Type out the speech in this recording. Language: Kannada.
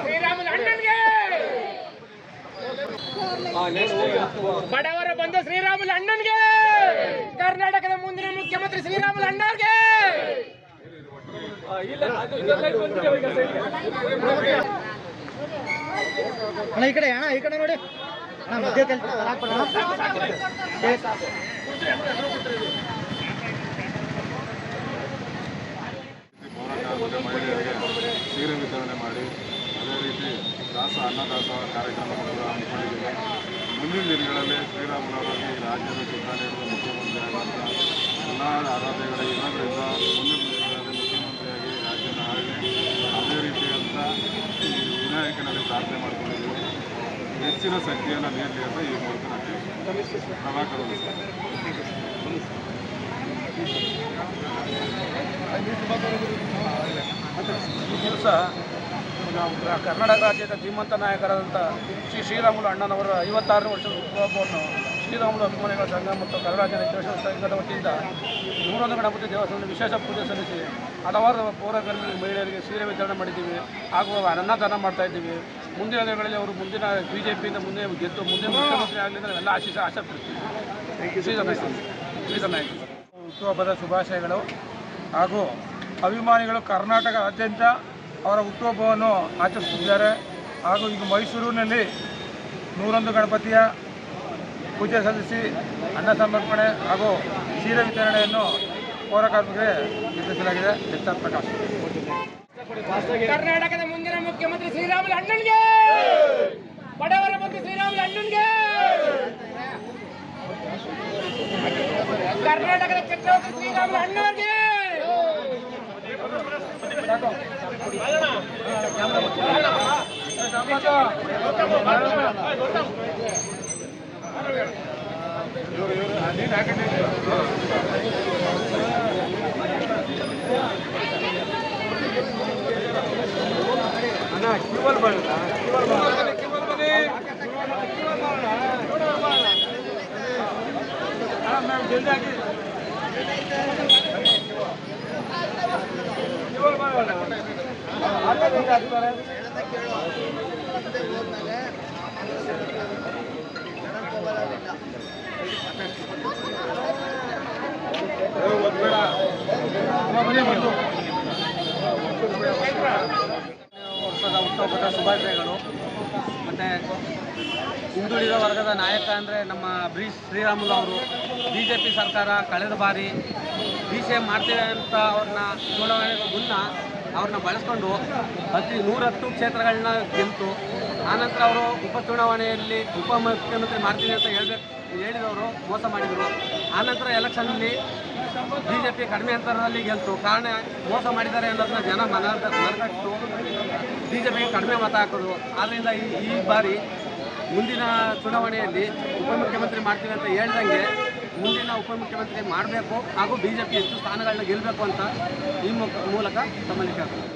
ಶ್ರೀರಾಮುಲು ಅಣ್ಣನ್ಗೆ, ಬಡವರ ಬಂಧು ಶ್ರೀರಾಮುಲು ಅಣ್ಣನ್ಗೆ, ಕರ್ನಾಟಕದ ಮುಂದಿನ ಮುಖ್ಯಮಂತ್ರಿ ಶ್ರೀರಾಮುಲು ಅಣ್ಣವ್ರಿಗೆ. ಈ ಕಡೆ ಅಣ್ಣ, ಈ ಕಡೆ ನೋಡಿ ಅಣ್ಣ, ಮಧ್ಯ ಮಹಿಳೆಯರಿಗೆ ಸೀರೆ ವಿತರಣೆ ಮಾಡಿ ಅದೇ ರೀತಿ ಅನ್ನದಾಸೋಹ ಕಾರ್ಯಕ್ರಮವನ್ನು ಹಮ್ಮಿಕೊಂಡಿದ್ದೇವೆ. ಮುಂದಿನ ದಿನಗಳಲ್ಲಿ ಶ್ರೀರಾಮುಲುವಾಗಿ ರಾಜ್ಯದ ಸುತ್ತ ನೀಡುವ ಮುಖ್ಯಮಂತ್ರಿ ಆಗುವಂಥ ಎಲ್ಲ ಆರಾಧ್ಯಗಳ ಇರೋದ್ರಿಂದ ಮುಂದಿನ ದಿನಗಳಲ್ಲಿ ಮುಖ್ಯಮಂತ್ರಿಯಾಗಿ ರಾಜ್ಯನ ಆಡಳಿ ಅದೇ ರೀತಿಯಂಥ ವಿನಾಯಕನಲ್ಲಿ ಪ್ರಾರ್ಥನೆ ಮಾಡಿಕೊಂಡಿದ್ದೇವೆ. ಹೆಚ್ಚಿನ ಶಕ್ತಿಯನ್ನು ನೀಡಲಿ ಅಂತ ಈ ಮೂಲಕ ಪ್ರಭಾಕರ್ ಈ ದಿವಸ ಕರ್ನಾಟಕ ರಾಜ್ಯದ ಧೀಮಂತ ನಾಯಕರಾದಂಥ ಶ್ರೀರಾಮುಲು ಅಣ್ಣನವರ 56ನೇ ವರ್ಷದ ಹುಟ್ಟುಹಬ್ಬವನ್ನು ಶ್ರೀರಾಮುಲು ಅಭಿಮಾನಿಗಳ ಸಂಘ ಮತ್ತು ಕನ್ನಡ ರಾಜ್ಯ ಹಿತೈಷಿ ಸಂಘದ ವತಿಯಿಂದ 101 ಗಣಪತಿ ದೇವಸ್ಥಾನದಲ್ಲಿ ವಿಶೇಷ ಪೂಜೆ ಸಲ್ಲಿಸಿ ಹಲವಾರು ಪೌರಕರ್ಮಿ ಮಹಿಳೆಯರಿಗೆ ಸೀರೆ ವಿತರಣೆ ಮಾಡಿದ್ದೀವಿ ಹಾಗೂ ಅನ್ನದಾನ ಮಾಡ್ತಾಯಿದ್ದೀವಿ. ಮುಂದಿನ ದಿನಗಳಲ್ಲಿ ಅವರು ಮುಂದಿನ ಬಿಜೆಪಿಯಿಂದ ಮುಂದೆ ಗೆದ್ದು ಮುಂದಿನ ಮುಖ್ಯಮಂತ್ರಿ ಆಗಲಿ ಅಂದರೆ ಎಲ್ಲ ಆಶೆ ಪಡ್ತೀವಿ. ಶ್ರೀಧನಾಯ್ಕ ಹುಟ್ಟುಹಬ್ಬದ ಶುಭಾಶಯಗಳು. ಹಾಗೂ ಅಭಿಮಾನಿಗಳು ಕರ್ನಾಟಕದಾದ್ಯಂತ ಅವರ ಹುಟ್ಟುಹಬ್ಬವನ್ನು ಆಚರಿಸುತ್ತಿದ್ದಾರೆ. ಹಾಗೂ ಈಗ ಮೈಸೂರಿನಲ್ಲಿ 101 ಗಣಪತಿಯ ಪೂಜೆ ಸಲ್ಲಿಸಿ ಅನ್ನ ಸಮರ್ಪಣೆ ಹಾಗೂ ಸೀರೆ ವಿತರಣೆಯನ್ನು ಪೌರಕಾರ್ಮಿಕರಿಗೆ ನಿರ್ಧರಿಸಲಾಗಿದೆ. H R Prakash. ಕರ್ನಾಟಕದ ಮುಂದಿನ ಮುಖ್ಯಮಂತ್ರಿ ಶ್ರೀರಾಮುಲು ಅಣ್ಣನ್ಗೆ, ಬಡವರ ಬಂಧು ಶ್ರೀರಾಮುಲು ಅಣ್ಣನ್ಗೆ, ಕರ್ನಾಟಕದ ಚಕ್ರವರ್ತಿ ಶ್ರೀರಾಮುಲು ಅಣ್ಣವ್ರಿಗೆ. ವರ್ಷದ ಹುಟ್ಟುಹಬ್ಬದ ಶುಭಾಶಯಗಳು. ಮತ್ತು ಹಿಂದುಳಿದ ವರ್ಗದ ನಾಯಕ ಅಂದರೆ ನಮ್ಮ ಶ್ರೀರಾಮುಲು ಅವರು. BJP ಸರ್ಕಾರ ಕಳೆದ ಬಾರಿ DCM ಮಾಡ್ತೇವೆ ಅಂತ ಅವ್ರನ್ನ ಚುನಾವಣೆಗೂ ಮುನ್ನ ಅವ್ರನ್ನ ಬಳಸ್ಕೊಂಡು 110 ಕ್ಷೇತ್ರಗಳನ್ನ ಗೆಲ್ತು. ಆನಂತರ ಅವರು ಉಪಚುನಾವಣೆಯಲ್ಲಿ ಉಪಮುಖ್ಯಮಂತ್ರಿ ಮಾಡ್ತೀನಿ ಅಂತ ಹೇಳಿದವರು ಮೋಸ ಮಾಡಿದರು. ಆನಂತರ ಎಲೆಕ್ಷನ್ನಲ್ಲಿ BJP ಕಡಿಮೆ ಅಂತರದಲ್ಲಿ ಗೆಲ್ತು. ಕಾರಣ ಮೋಸ ಮಾಡಿದ್ದಾರೆ ಅನ್ನೋದನ್ನ ಜನ ಮನಗಟ್ಟು BJPಗೆ ಕಡಿಮೆ ಮತ ಹಾಕೋದು. ಆದ್ದರಿಂದ ಈ ಬಾರಿ ಮುಂದಿನ ಚುನಾವಣೆಯಲ್ಲಿ ಉಪಮುಖ್ಯಮಂತ್ರಿ ಮಾಡ್ತೀವಿ ಅಂತ ಹೇಳ್ದಂಗೆ ಮುಂದಿನ ಉಪಮುಖ್ಯಮಂತ್ರಿ ಮಾಡಬೇಕು ಹಾಗೂ BJP ಹೆಚ್ಚು ಸ್ಥಾನಗಳನ್ನ ಗೆಲ್ಲಬೇಕು ಅಂತ ಈ ಮೂಲಕ ತಮ್ಮಲ್ಲಿ ಕೇಳ್ತಾರೆ.